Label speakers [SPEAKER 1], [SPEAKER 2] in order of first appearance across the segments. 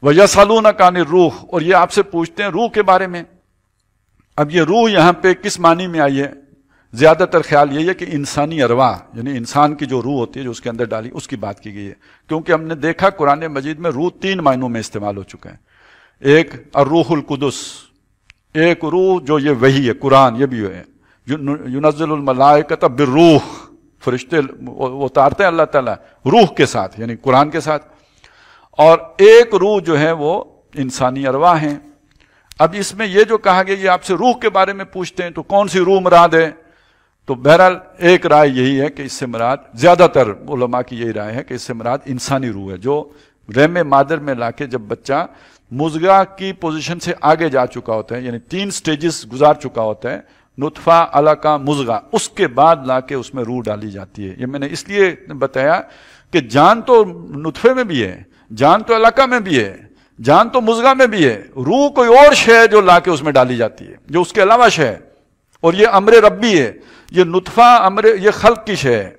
[SPEAKER 1] وَيَسْأَلُونَكَ عَنِ الرُّوحِ، اور یہ آپ سے پوچھتے ہیں روح کے بارے میں۔ اب یہ روح یہاں پہ کس معنی میں آئی ہے؟ زیادہ تر خیال یہی ہے کہ انسانی ارواح، یعنی انسان کی جو روح ہوتی ہے جو اس کے اندر ڈالی، اس کی بات کی گئی ہے، کیونکہ ہم نے دیکھا قرآن مجید میں روح 3 معنوں میں استعمال ہو چکا ہے۔ ایک الروح القدس، ایک روح جو یہ وحی ہے، قرآن، یہ بھی ہے ينزل الملائکۃ بالروح، فرشتے اتارتے ہیں اللہ تعالیٰ روح کے ساتھ، یعنی قرآن کے ساتھ، اور ایک روح جو ہے وہ انسانی ارواح ہیں۔ اب اس میں یہ جو کہا گیا یہ آپ سے روح کے بارے میں پوچھتے ہیں، تو کون سی روح مراد ہے؟ تو بہرحال ایک رائے یہی ہے کہ اس سے مراد، زیادہ تر علماء کی یہی رائے ہے کہ اس سے مراد انسانی روح ہے، جو رحم مادر میں لا کے جب بچہ مضغہ کی پوزیشن سے آگے جا چکا ہوتا ہے، یعنی 3 سٹیجز گزار چکا ہوتا ہے، نطفہ، علقہ، مضغہ، اس کے بعد لا کے اس میں روح ڈالی جاتی ہے۔ یہ میں نے اس لیے بتایا کہ جان تو نطفے میں بھی ہے، جان تو علقہ میں بھی ہے، جان تو مضغہ میں بھی ہے، روح کوئی اور شے ہے جو لا کے اس میں ڈالی جاتی ہے، جو اس کے علاوہ شے ہے، اور یہ امر ربی ہے۔ یہ نطفہ یہ خلق کی شے ہے،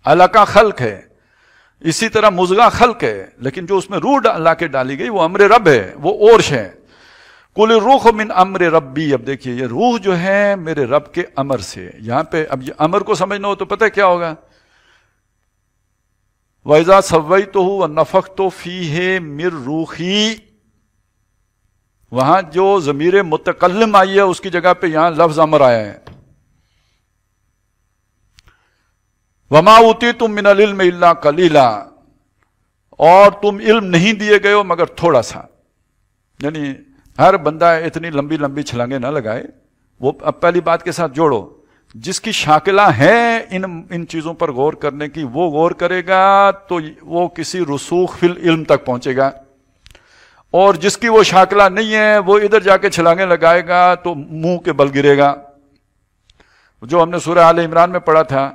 [SPEAKER 1] علقہ خلق ہے، اسی طرح مضغہ خلق ہے، لیکن جو اس میں روح لا کے ڈالی گئی وہ امر رب ہے، وہ اور شے ہے۔ قل الروح من امر ربی، اب دیکھیے یہ روح جو ہے میرے رب کے امر سے، یہاں پہ اب یہ امر کو سمجھنا ہو تو پتہ کیا ہوگا؟ وَإِذَا سَوَّيْتُهُ وَنَفَخْتُ فِيهِ مِن رُوحِي، وہاں جو ضمیر متکلم آئی ہے اس کی جگہ پہ یہاں لفظ امر آیا ہے۔ وَمَا أُوتِيتُم مِّنَ الْعِلْمِ إِلَّا قَلِيلًا، اور تم علم نہیں دیے گئے ہو مگر تھوڑا سا، یعنی ہر بندہ اتنی لمبی لمبی چھلانگیں نہ لگائے۔ وہ اب پہلی بات کے ساتھ جوڑو، جس کی شاکلہ ہے ان چیزوں پر غور کرنے کی، وہ غور کرے گا تو وہ کسی رسوخ فی العلم تک پہنچے گا، اور جس کی وہ شاکلہ نہیں ہے وہ ادھر جا کے چھلانگیں لگائے گا تو منہ کے بل گرے گا۔ جو ہم نے سورہ آل عمران میں پڑھا تھا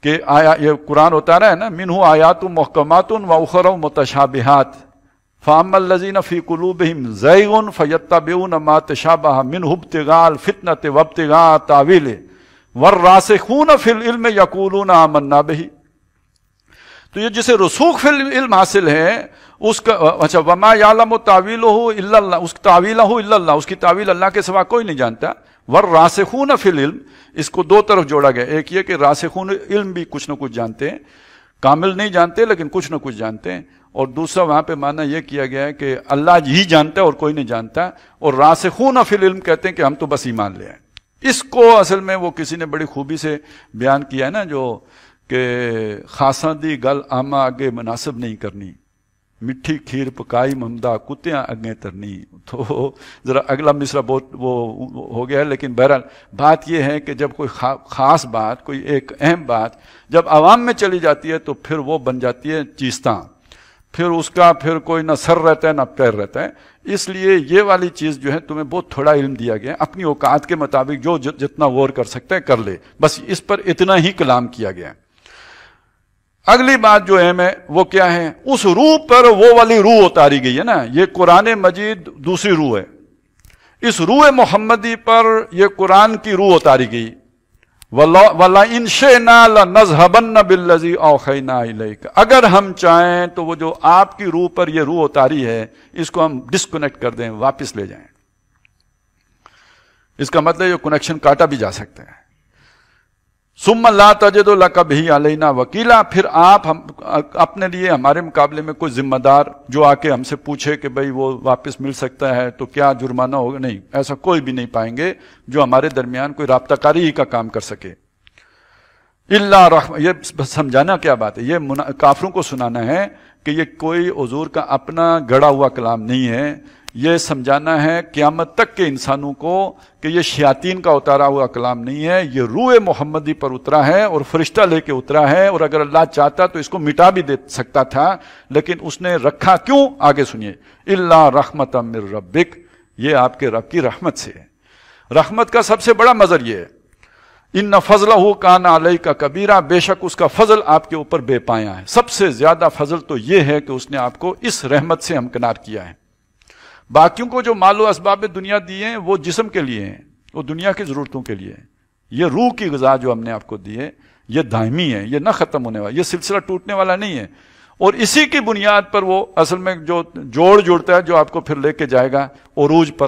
[SPEAKER 1] کہ آیا یہ قرآن ہوتا رہا ہے نا، منہ آیات محکمات و اخر متشابہات فاما الذین فی قلوبہم زیغ فیتبعون ما تشابہ منہ ابتغاء الفتنۃ وابتغاء تاویلہ والراسخون فی العلم یقولون آمنا بہ۔ تو یہ جسے رسوخ فی العلم حاصل ہے اس کا، اچھا، وما یعلم تاویلہ الا اللہ، اس تاویلہ الا اللہ، اس کی تاویل اللہ کے سوا کوئی نہیں جانتا۔ والراسخون فی العلم، اس کو 2 طرف جوڑا گیا، ایک یہ کہ راسخون علم بھی کچھ نہ کچھ جانتے ہیں، کامل نہیں جانتے لیکن کچھ نہ کچھ جانتے ہیں، اور دوسرا وہاں پہ معنی یہ کیا گیا ہے کہ اللہ ہی جانتا ہے اور کوئی نہیں جانتا، اور راسخون فی العلم کہتے ہیں کہ ہم تو بس ایمان لے آئے۔ اس کو اصل میں وہ کسی نے بڑی خوبی سے بیان کیا ہے نا، جو کہ خاصاں دی گل آما آگے مناسب نہیں کرنی، مٹھی کھیر پکائی ممدہ کتیاں اگیں ترنی۔ تو ذرا اگلا مصرع بہت وہ ہو گیا ہے، لیکن بہرحال بات یہ ہے کہ جب کوئی خاص بات، کوئی ایک اہم بات جب عوام میں چلی جاتی ہے تو پھر وہ بن جاتی ہے چیستاں، پھر اس کا پھر کوئی نہ سر رہتا ہے نہ پیر رہتا ہے۔ اس لیے یہ والی چیز جو ہے تمہیں بہت تھوڑا علم دیا گیا ہے، اپنی اوقات کے مطابق جو جتنا غور کر سکتا ہے کر لے، بس اس پر اتنا ہی کلام کیا گیا ہے۔ اگلی بات جو اہم ہے وہ کیا ہے؟ اس روح پر وہ والی روح اتاری گئی ہے نا، یہ قرآن مجید دوسری روح ہے، اس روح محمدی پر یہ قرآن کی روح اتاری گئی۔ وَلَئِن شِئْنَا لَنَذْهَبَنَّ بِالَّذِي أَوْحَيْنَا إِلَيْكَ، اگر ہم چاہیں تو وہ جو آپ کی روح پر یہ روح اتاری ہے اس کو ہم ڈسکنیکٹ کر دیں، واپس لے جائیں۔ اس کا مطلب یہ کنیکشن کاٹا بھی جا سکتا ہے۔ ثم لا تجد لک بہ علینا وکیلا، پھر آپ اپنے لیے ہمارے مقابلے میں کوئی ذمہ دار جو آ کے ہم سے پوچھے کہ بھئی وہ واپس مل سکتا ہے تو کیا جرمانہ ہوگا، نہیں، ایسا کوئی بھی نہیں پائیں گے جو ہمارے درمیان کوئی رابطہ کاری ہی کا کام کر سکے۔ الا رحم، یہ سمجھانا کیا بات ہے، یہ کافروں کو سنانا ہے کہ یہ کوئی حضور کا اپنا گڑا ہوا کلام نہیں ہے، یہ سمجھانا ہے قیامت تک کے انسانوں کو کہ یہ شیاطین کا اتارا ہوا کلام نہیں ہے، یہ روح محمدی پر اترا ہے اور فرشتہ لے کے اترا ہے، اور اگر اللہ چاہتا تو اس کو مٹا بھی دے سکتا تھا، لیکن اس نے رکھا کیوں؟ آگے سنیے، الا رحمۃ من ربک، یہ آپ کے رب کی رحمت سے ہے۔ رحمت کا سب سے بڑا مظہر یہ ہے، ان فضلہ کان علیک کبیرہ، بے شک اس کا فضل آپ کے اوپر بے پایاں ہے۔ سب سے زیادہ فضل تو یہ ہے کہ اس نے آپ کو اس رحمت سے ہمکنار کیا ہے۔ باقیوں کو جو مال و اسباب دنیا دیے ہیں وہ جسم کے لیے ہیں، وہ دنیا کی ضرورتوں کے لیے ہیں۔ یہ روح کی غذا جو ہم نے آپ کو دی ہے یہ دائمی ہے، یہ نہ ختم ہونے والا، یہ سلسلہ ٹوٹنے والا نہیں ہے۔ اور اسی کی بنیاد پر وہ اصل میں جو جوڑ جڑتا ہے جو آپ کو پھر لے کے جائے گا عروج پر،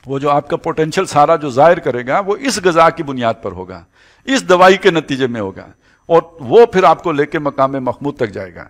[SPEAKER 1] وہ جو آپ کا پوٹینشل سارا جو ظاہر کرے گا وہ اس غذا کی بنیاد پر ہوگا، اس دوائی کے نتیجے میں ہوگا، اور وہ پھر آپ کو لے کے مقام محمود تک جائے گا۔